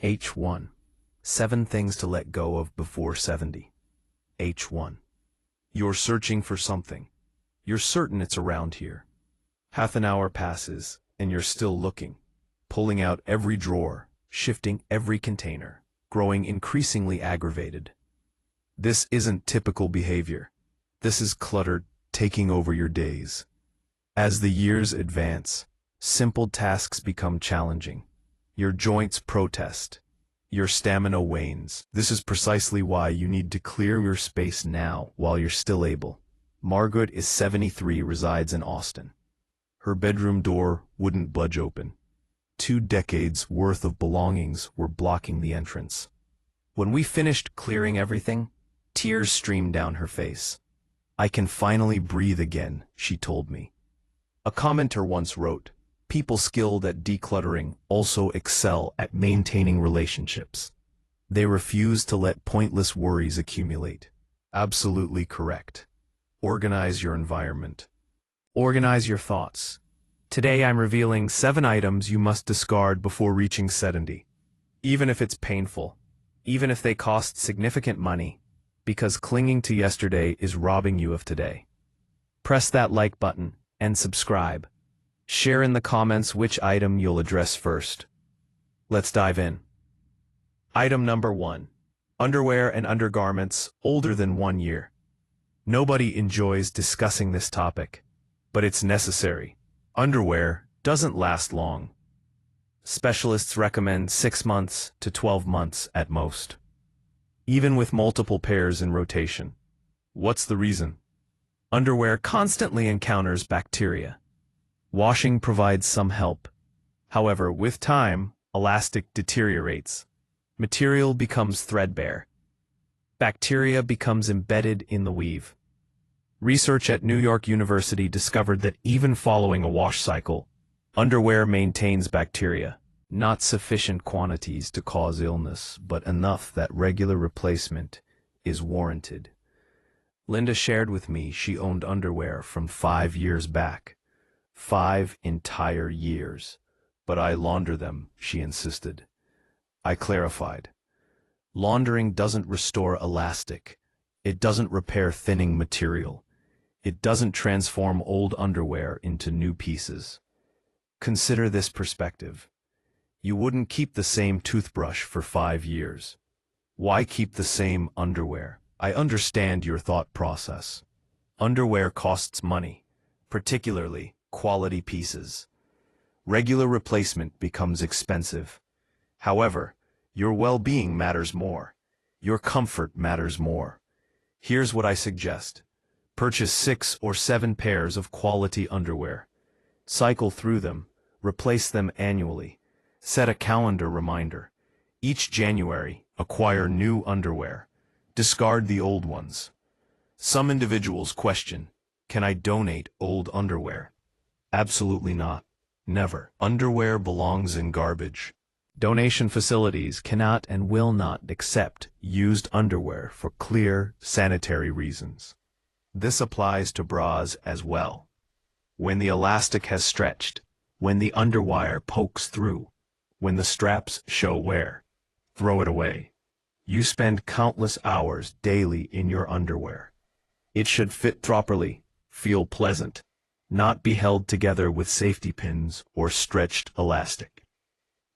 H1. 7 things to let go of before 70. H1. You're searching for something. You're certain it's around here. Half an hour passes, and you're still looking, pulling out every drawer, shifting every container, growing increasingly aggravated. This isn't typical behavior. This is clutter taking over your days. As the years advance, simple tasks become challenging. Your joints protest. Your stamina wanes. This is precisely why you need to clear your space now while you're still able. Margaret is 73, resides in Austin. Her bedroom door wouldn't budge open. 2 decades worth of belongings were blocking the entrance. When we finished clearing everything, tears streamed down her face. "I can finally breathe again," she told me. A commenter once wrote, "People skilled at decluttering also excel at maintaining relationships. They refuse to let pointless worries accumulate." Absolutely correct. Organize your environment. Organize your thoughts. Today I'm revealing 7 items you must discard before reaching 70. Even if it's painful, even if they cost significant money, because clinging to yesterday is robbing you of today. Press that like button and subscribe. Share in the comments which item you'll address first. Let's dive in. Item number 1. Underwear and undergarments older than 1 year. Nobody enjoys discussing this topic, but it's necessary. Underwear doesn't last long. Specialists recommend 6 months to 12 months at most, even with multiple pairs in rotation. What's the reason? Underwear constantly encounters bacteria. Washing provides some help. However, with time, elastic deteriorates. Material becomes threadbare. Bacteria becomes embedded in the weave. Research at New York University discovered that even following a wash cycle, underwear maintains bacteria. Not sufficient quantities to cause illness, but enough that regular replacement is warranted. Linda shared with me she owned underwear from 5 years back. 5 entire years. "But I launder them," she insisted. I clarified. Laundering doesn't restore elastic. It doesn't repair thinning material. It doesn't transform old underwear into new pieces. Consider this perspective. You wouldn't keep the same toothbrush for 5 years. Why keep the same underwear? I understand your thought process. Underwear costs money, particularly quality pieces. Regular replacement becomes expensive. However, your well-being matters more. Your comfort matters more. Here's what I suggest. Purchase 6 or 7 pairs of quality underwear. Cycle through them, replace them annually. Set a calendar reminder. Each January, acquire new underwear. Discard the old ones. Some individuals question, "Can I donate old underwear?" Absolutely not. Never. Underwear belongs in garbage. Donation facilities cannot and will not accept used underwear for clear, sanitary reasons. This applies to bras as well. When the elastic has stretched, when the underwire pokes through, when the straps show wear, throw it away. You spend countless hours daily in your underwear. It should fit properly, feel pleasant, not be held together with safety pins or stretched elastic.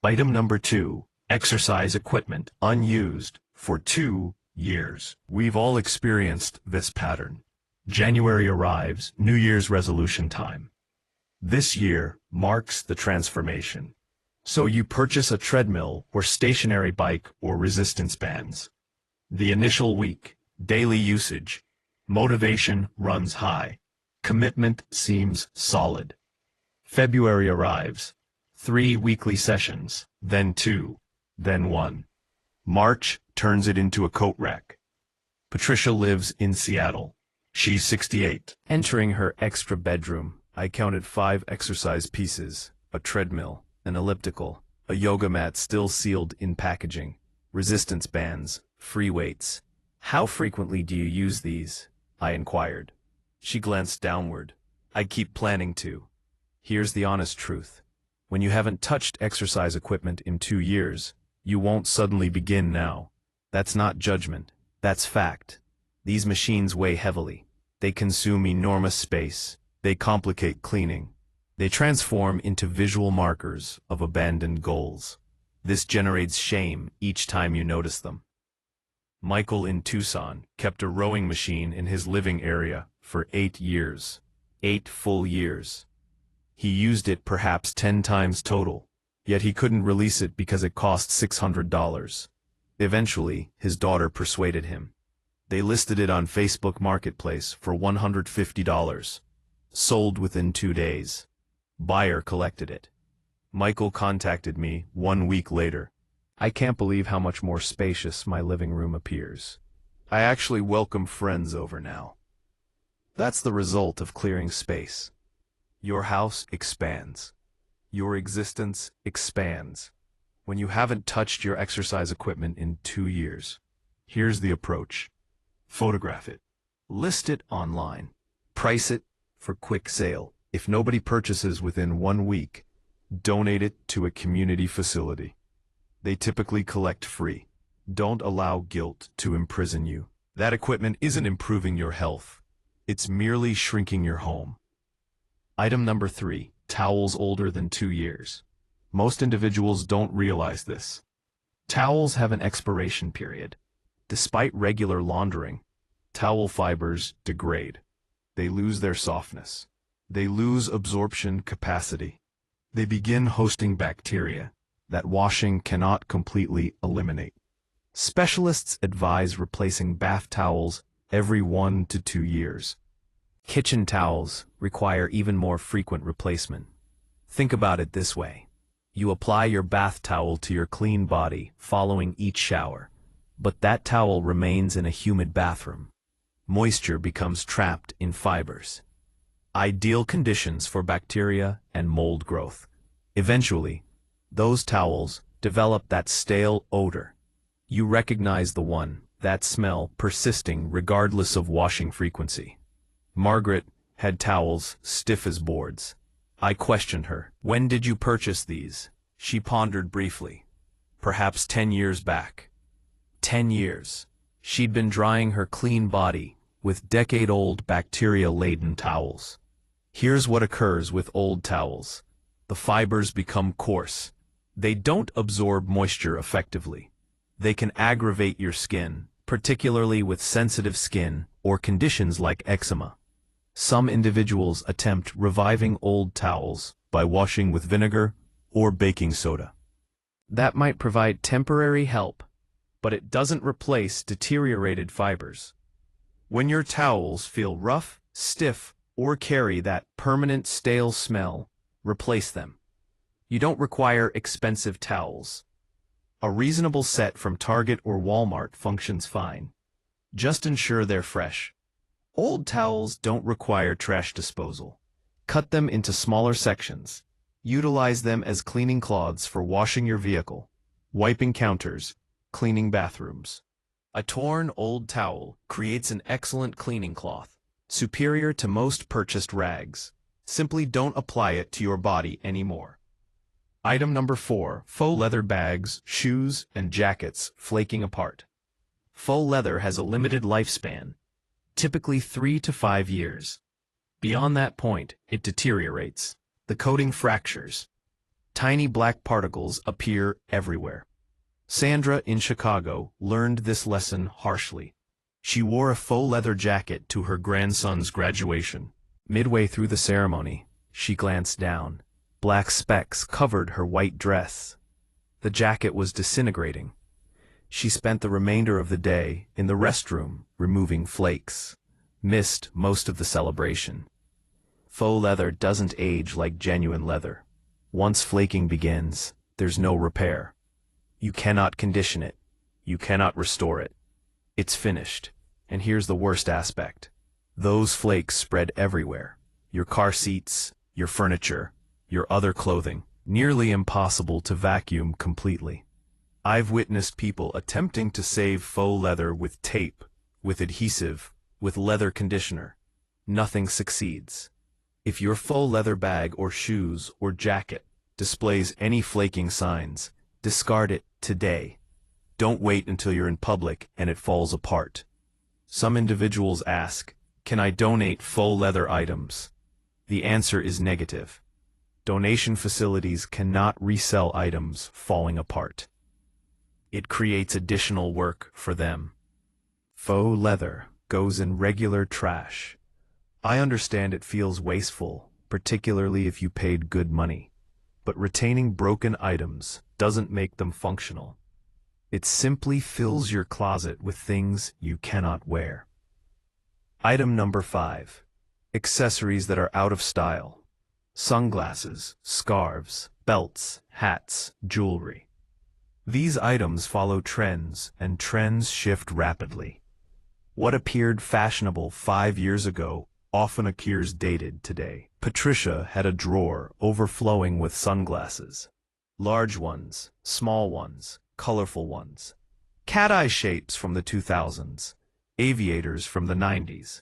Item number 2, exercise equipment, unused for 2 years. We've all experienced this pattern. January arrives, New Year's resolution time. This year marks the transformation. So you purchase a treadmill or stationary bike or resistance bands. The initial week, daily usage, motivation runs high. Commitment seems solid. February arrives. 3 weekly sessions, then 2, then 1. March turns it into a coat rack. Patricia lives in Seattle. She's 68. Entering her extra bedroom, I counted 5 exercise pieces, a treadmill, an elliptical, a yoga mat still sealed in packaging, resistance bands, free weights. "How frequently do you use these?" I inquired. She glanced downward. "I keep planning to." Here's the honest truth. When you haven't touched exercise equipment in 2 years, You won't suddenly begin now. That's not judgment. That's fact. These machines weigh heavily. They consume enormous space. They complicate cleaning. They transform into visual markers of abandoned goals. This generates shame each time you notice them. Michael in Tucson kept a rowing machine in his living area for 8 years. 8 full years. He used it perhaps 10 times total, yet he couldn't release it because it cost $600. Eventually, his daughter persuaded him. They listed it on Facebook Marketplace for $150. Sold within 2 days. Buyer collected it. Michael contacted me 1 week later. I can't believe how much more spacious my living room appears. I actually welcome friends over now. That's the result of clearing space. Your house expands. Your existence expands. When you haven't touched your exercise equipment in 2 years. Here's the approach. Photograph it. List it online. Price it for quick sale. If nobody purchases within 1 week, donate it to a community facility. They typically collect free. Don't allow guilt to imprison you. That equipment isn't improving your health. It's merely shrinking your home. Item number 3, towels older than 2 years. Most individuals don't realize this. Towels have an expiration period. Despite regular laundering, towel fibers degrade. They lose their softness. They lose absorption capacity. They begin hosting bacteria that washing cannot completely eliminate. Specialists advise replacing bath towels every 1 to 2 years. Kitchen towels require even more frequent replacement. Think about it this way. You apply your bath towel to your clean body following each shower, but that towel remains in a humid bathroom. Moisture becomes trapped in fibers. Ideal conditions for bacteria and mold growth. Eventually, those towels develop that stale odor. You recognize the one, that smell persisting regardless of washing frequency. Margaret had towels stiff as boards. I questioned her. When did you purchase these? She pondered briefly. Perhaps 10 years back. 10 years. She'd been drying her clean body with decade-old bacteria-laden towels. Here's what occurs with old towels. The fibers become coarse. They don't absorb moisture effectively. They can aggravate your skin, particularly with sensitive skin or conditions like eczema. Some individuals attempt reviving old towels by washing with vinegar or baking soda. That might provide temporary help, but it doesn't replace deteriorated fibers. When your towels feel rough, stiff, or carry that permanent stale smell, replace them. You don't require expensive towels. A reasonable set from Target or Walmart functions fine. Just ensure they're fresh. Old towels don't require trash disposal. Cut them into smaller sections. Utilize them as cleaning cloths for washing your vehicle, wiping counters, cleaning bathrooms. A torn old towel creates an excellent cleaning cloth, superior to most purchased rags. Simply don't apply it to your body anymore. Item number 4, faux leather bags, shoes, and jackets flaking apart. Faux leather has a limited lifespan, typically 3 to 5 years. Beyond that point, it deteriorates. The coating fractures. Tiny black particles appear everywhere. Sandra in Chicago learned this lesson harshly. She wore a faux leather jacket to her grandson's graduation. Midway through the ceremony, she glanced down. Black specks covered her white dress. The jacket was disintegrating. She spent the remainder of the day in the restroom removing flakes. Missed most of the celebration. Faux leather doesn't age like genuine leather. Once flaking begins, there's no repair. You cannot condition it. You cannot restore it. It's finished. And here's the worst aspect. Those flakes spread everywhere. Your car seats, your furniture, your other clothing. Nearly impossible to vacuum completely. I've witnessed people attempting to save faux leather with tape, with adhesive, with leather conditioner. Nothing succeeds. If your faux leather bag or shoes or jacket displays any flaking signs, Discard it today. Don't wait until you're in public and it falls apart. Some individuals ask, "Can I donate faux leather items?" The answer is negative. Donation facilities cannot resell items falling apart. It creates additional work for them. Faux leather goes in regular trash. I understand it feels wasteful, particularly if you paid good money. But retaining broken items doesn't make them functional. It simply fills your closet with things you cannot wear. Item number 5. Accessories that are out of style. Sunglasses, scarves, belts, hats, jewelry. These items follow trends, and trends shift rapidly. What appeared fashionable 5 years ago often appears dated today. Patricia had a drawer overflowing with sunglasses. Large ones, small ones, colorful ones. Cat-eye shapes from the 2000s, aviators from the 90s.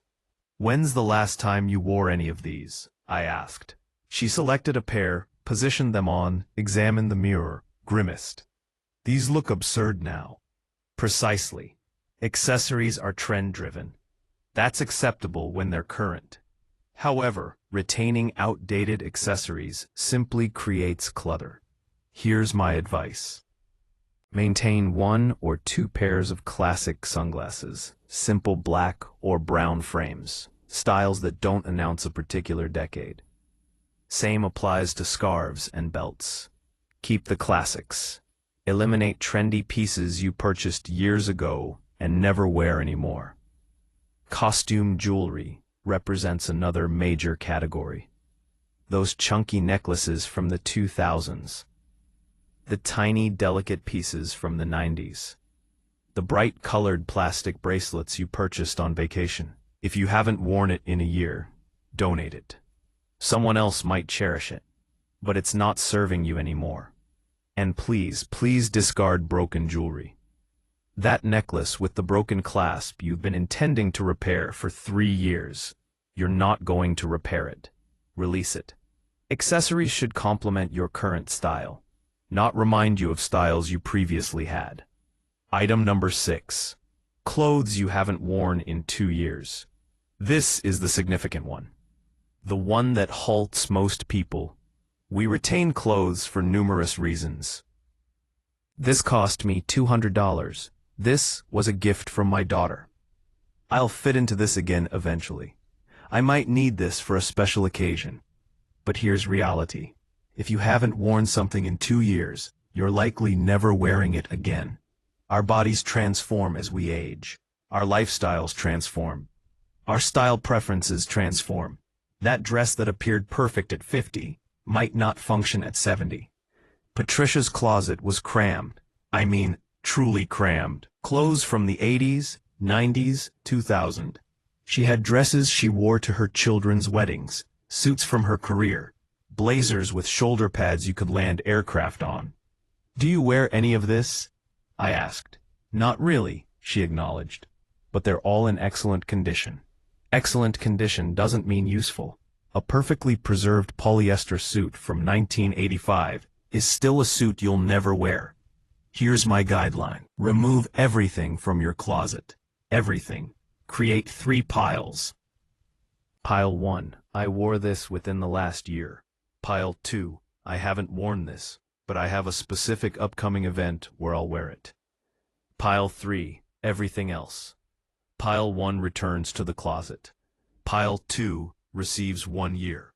"When's the last time you wore any of these?" I asked. She selected a pair, positioned them on, examined the mirror, grimaced. "These look absurd now." Precisely. Accessories are trend-driven. That's acceptable when they're current. However, retaining outdated accessories simply creates clutter. Here's my advice. Maintain 1 or 2 pairs of classic sunglasses, simple black or brown frames, styles that don't announce a particular decade. Same applies to scarves and belts. Keep the classics. Eliminate trendy pieces you purchased years ago and never wear anymore. Costume jewelry represents another major category. Those chunky necklaces from the 2000s. The tiny, delicate pieces from the 90s. The bright-colored plastic bracelets you purchased on vacation. If you haven't worn it in a year, donate it. Someone else might cherish it, but it's not serving you anymore. And please, please discard broken jewelry. That necklace with the broken clasp you've been intending to repair for 3 years. You're not going to repair it. Release it. Accessories should complement your current style, not remind you of styles you previously had. Item number 6. Clothes you haven't worn in 2 years. This is the significant one. The one that halts most people. We retain clothes for numerous reasons. This cost me $200. This was a gift from my daughter. I'll fit into this again eventually. I might need this for a special occasion. But here's reality. If you haven't worn something in 2 years, you're likely never wearing it again. Our bodies transform as we age. Our lifestyles transform. Our style preferences transform. That dress that appeared perfect at 50 might not function at 70. Patricia's closet was crammed. I mean, truly crammed. Clothes from the 80s, 90s, 2000. She had dresses she wore to her children's weddings, suits from her career, blazers with shoulder pads you could land aircraft on. "Do you wear any of this?" I asked. "Not really," she acknowledged. "But they're all in excellent condition." Excellent condition doesn't mean useful. A perfectly preserved polyester suit from 1985 is still a suit you'll never wear. Here's my guideline. Remove everything from your closet. Everything. Create 3 piles. Pile 1. I wore this within the last year. Pile 2. I haven't worn this, but I have a specific upcoming event where I'll wear it. Pile 3. Everything else. Pile 1 returns to the closet. Pile 2 receives 1 year.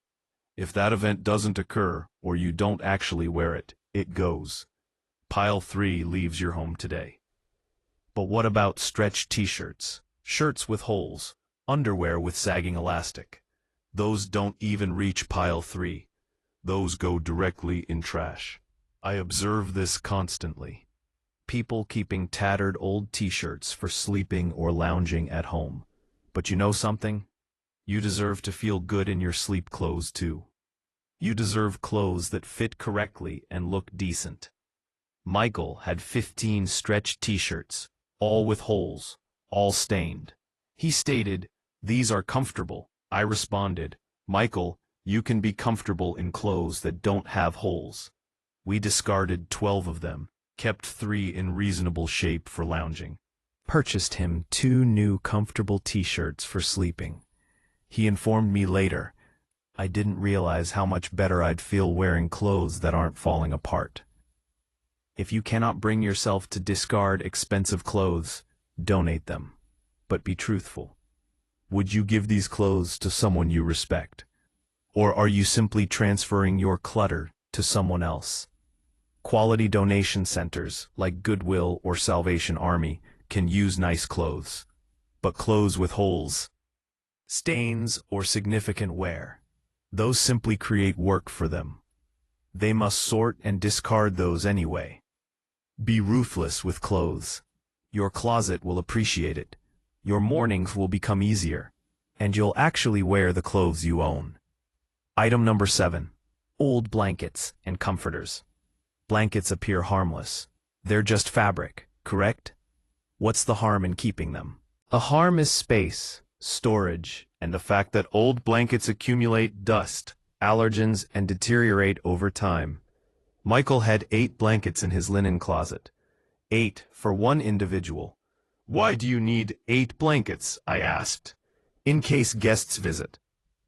If that event doesn't occur, or you don't actually wear it, it goes. Pile 3 leaves your home today. But what about stretched t-shirts, shirts with holes, underwear with sagging elastic? Those don't even reach pile 3. Those go directly in trash. I observe this constantly. People keeping tattered old t-shirts for sleeping or lounging at home. But you know something? You deserve to feel good in your sleep clothes too. You deserve clothes that fit correctly and look decent. Michael had 15 stretched t-shirts, all with holes, all stained. He stated, "These are comfortable." I responded, "Michael, you can be comfortable in clothes that don't have holes." We discarded 12 of them. kept 3 in reasonable shape for lounging. Purchased him 2 new comfortable t-shirts for sleeping. He informed me later, I didn't realize how much better I'd feel wearing clothes that aren't falling apart. If you cannot bring yourself to discard expensive clothes, donate them. But be truthful. Would you give these clothes to someone you respect? Or are you simply transferring your clutter to someone else? Quality donation centers like Goodwill or Salvation Army can use nice clothes, but clothes with holes, stains, or significant wear, those simply create work for them. They must sort and discard those anyway. Be ruthless with clothes. Your closet will appreciate it. Your mornings will become easier, and you'll actually wear the clothes you own. Item number 7. Old blankets and comforters. Blankets appear harmless. They're just fabric, correct? What's the harm in keeping them? A harm is space, storage, and the fact that old blankets accumulate dust, allergens, and deteriorate over time. Michael had 8 blankets in his linen closet. 8 for one individual. Why do you need 8 blankets? I asked. In case guests visit.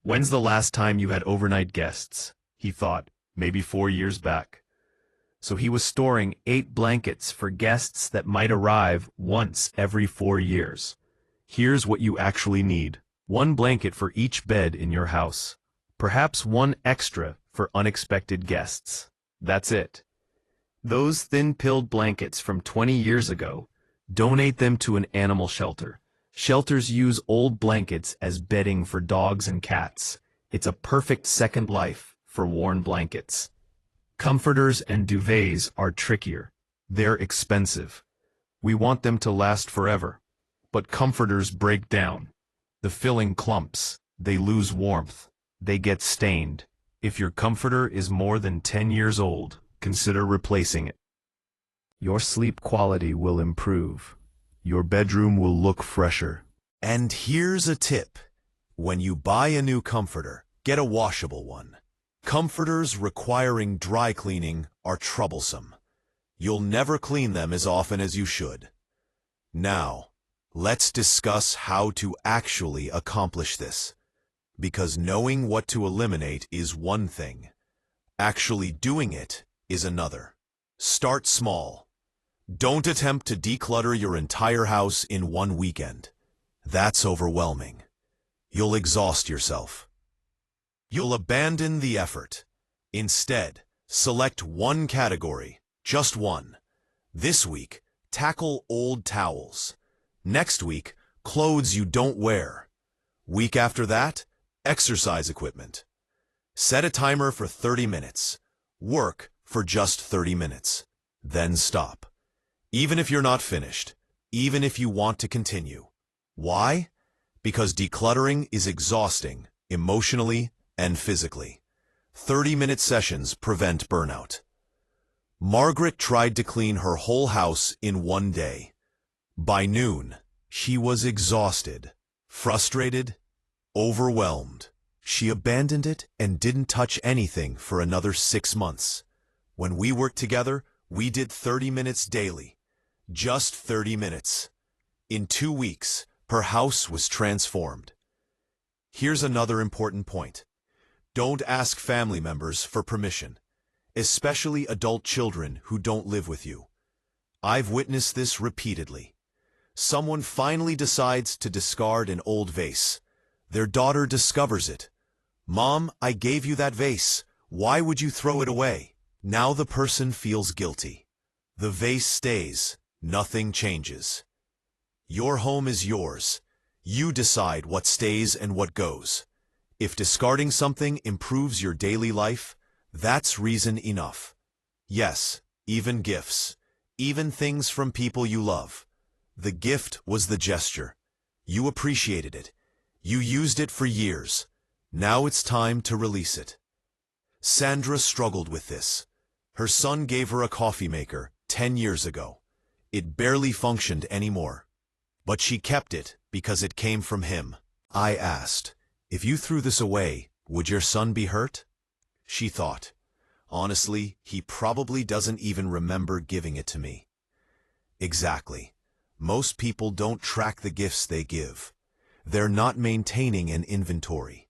When's the last time you had overnight guests? He thought, maybe 4 years back. So he was storing 8 blankets for guests that might arrive once every 4 years. Here's what you actually need. 1 blanket for each bed in your house. Perhaps 1 extra for unexpected guests. That's it. Those thin-pilled blankets from 20 years ago, donate them to an animal shelter. Shelters use old blankets as bedding for dogs and cats. It's a perfect second life for worn blankets. Comforters and duvets are trickier. They're expensive. We want them to last forever. But comforters break down. The filling clumps. They lose warmth. They get stained. If your comforter is more than 10 years old, consider replacing it. Your sleep quality will improve. Your bedroom will look fresher. And here's a tip. When you buy a new comforter, get a washable one. Comforters requiring dry cleaning are troublesome. You'll never clean them as often as you should. Now, let's discuss how to actually accomplish this. Because knowing what to eliminate is one thing. Actually doing it is another. Start small. Don't attempt to declutter your entire house in one weekend. That's overwhelming. You'll exhaust yourself. You'll abandon the effort. Instead, select one category, just one. This week, tackle old towels. Next week, clothes you don't wear. Week after that, exercise equipment. Set a timer for 30 minutes. Work for just 30 minutes. Then stop. Even if you're not finished, even if you want to continue. Why? Because decluttering is exhausting, emotionally and physically. 30-minute sessions prevent burnout. Margaret tried to clean her whole house in one day. By noon, she was exhausted, frustrated, overwhelmed. She abandoned it and didn't touch anything for another 6 months. When we worked together, we did 30 minutes daily. Just 30 minutes. In 2 weeks, her house was transformed. Here's another important point. Don't ask family members for permission, especially adult children who don't live with you. I've witnessed this repeatedly. Someone finally decides to discard an old vase. Their daughter discovers it. "Mom, I gave you that vase. Why would you throw it away?" Now the person feels guilty. The vase stays. Nothing changes. Your home is yours. You decide what stays and what goes. If discarding something improves your daily life, that's reason enough. Yes, even gifts. Even things from people you love. The gift was the gesture. You appreciated it. You used it for years. Now it's time to release it. Sandra struggled with this. Her son gave her a coffee maker 10 years ago. It barely functioned anymore. But she kept it because it came from him. I asked, "If you threw this away, would your son be hurt?" She thought, Honestly, he probably doesn't even remember giving it to me. Exactly. Most people don't track the gifts they give. They're not maintaining an inventory.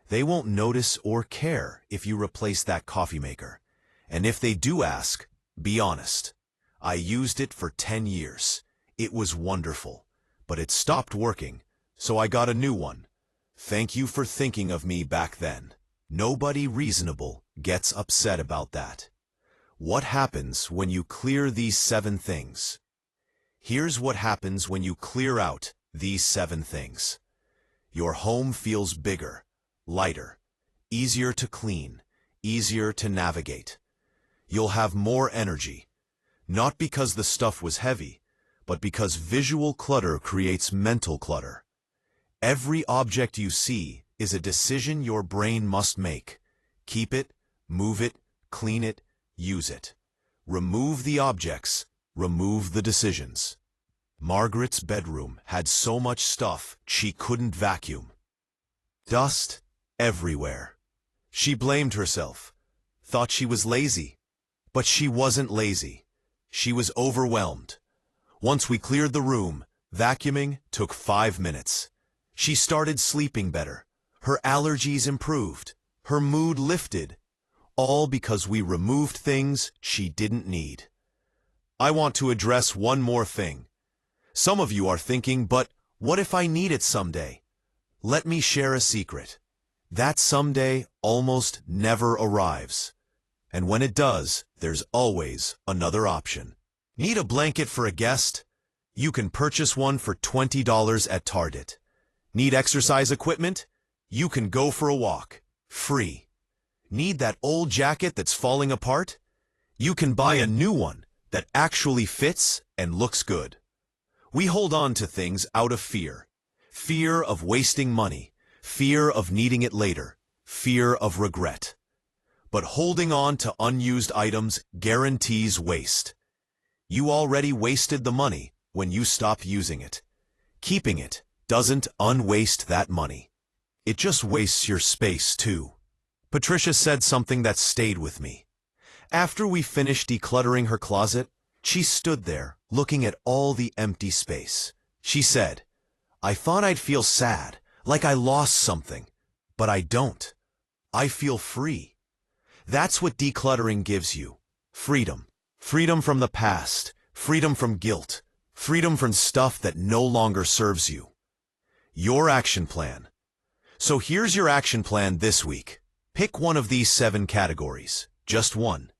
They won't notice or care if you replace that coffee maker. And if they do ask, be honest. I used it for 10 years. It was wonderful. But it stopped working, so I got a new one. Thank you for thinking of me back then. Nobody reasonable gets upset about that. What happens when you clear these 7 things? Here's what happens when you clear out these 7 things. Your home feels bigger, lighter, easier to clean, easier to navigate. You'll have more energy, not because the stuff was heavy, but because visual clutter creates mental clutter. Every object you see is a decision your brain must make. Keep it, move it, clean it, use it. Remove the objects, remove the decisions. Margaret's bedroom had so much stuff she couldn't vacuum. Dust everywhere. She blamed herself, thought she was lazy. But she wasn't lazy. She was overwhelmed. Once we cleared the room, vacuuming took 5 minutes. She started sleeping better. Her allergies improved. Her mood lifted. All because we removed things she didn't need. I want to address one more thing. Some of you are thinking, but what if I need it someday? Let me share a secret. That someday almost never arrives. And when it does, there's always another option. Need a blanket for a guest? You can purchase one for $20 at Target. Need exercise equipment? You can go for a walk, free. Need that old jacket that's falling apart? You can buy a new one that actually fits and looks good. We hold on to things out of fear. Fear of wasting money, fear of needing it later, fear of regret. But holding on to unused items guarantees waste. You already wasted the money when you stop using it. Keeping it doesn't unwaste that money. It just wastes your space too. Patricia said something that stayed with me. After we finished decluttering her closet, she stood there looking at all the empty space. She said, I thought I'd feel sad, like I lost something, but I don't. I feel free. That's what decluttering gives you. Freedom. Freedom from the past. Freedom from guilt. Freedom from stuff that no longer serves you. Your action plan. So here's your action plan this week. Pick one of these 7 categories. Just one.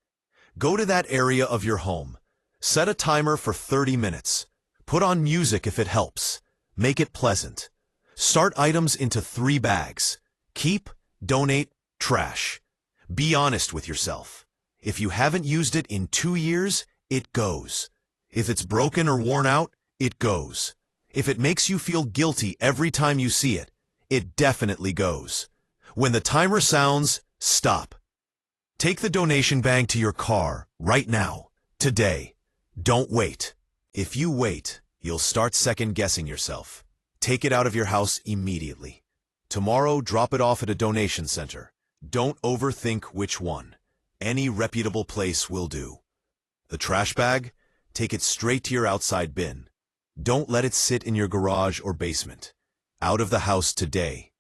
Go to that area of your home. Set a timer for 30 minutes. Put on music if it helps. Make it pleasant. Start items into 3 bags. Keep, donate, trash. Be honest with yourself. If you haven't used it in 2 years, it goes. If it's broken or worn out, it goes. If it makes you feel guilty every time you see it, it definitely goes. When the timer sounds, stop. Take the donation bag to your car right now, today. Don't wait. If you wait, you'll start second-guessing yourself. Take it out of your house immediately. Tomorrow, drop it off at a donation center. Don't overthink which one. Any reputable place will do. The trash bag? Take it straight to your outside bin. Don't let it sit in your garage or basement. Out of the house today.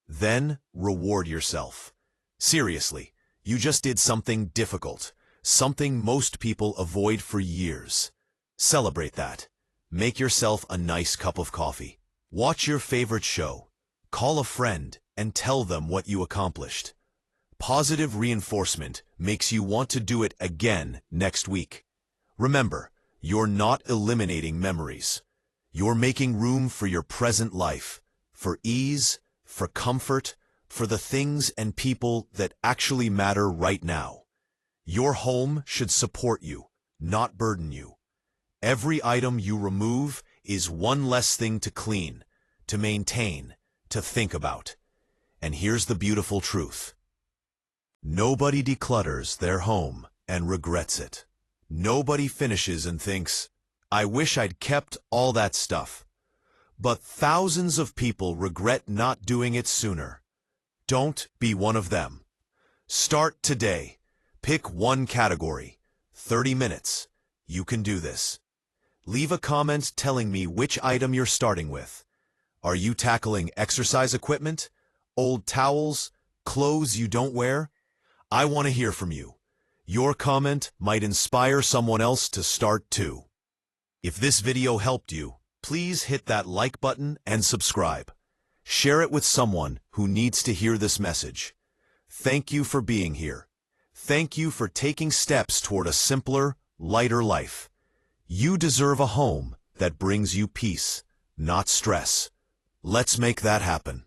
Then, reward yourself. Seriously, you just did something difficult. Something most people avoid for years. Celebrate that. Make yourself a nice cup of coffee. Watch your favorite show. Call a friend and tell them what you accomplished. Positive reinforcement makes you want to do it again next week. Remember, you're not eliminating memories. You're making room for your present life, for ease, for comfort, for the things and people that actually matter right now. Your home should support you, not burden you. Every item you remove is one less thing to clean, to maintain, to think about. And here's the beautiful truth. Nobody declutters their home and regrets it. Nobody finishes and thinks, I wish I'd kept all that stuff. But thousands of people regret not doing it sooner. Don't be one of them. Start today. Pick one category. 30 minutes. You can do this. Leave a comment telling me which item you're starting with. Are you tackling exercise equipment, old towels, clothes you don't wear? I want to hear from you. Your comment might inspire someone else to start too. If this video helped you, please hit that like button and subscribe. Share it with someone who needs to hear this message. Thank you for being here. Thank you for taking steps toward a simpler, lighter life. You deserve a home that brings you peace, not stress. Let's make that happen.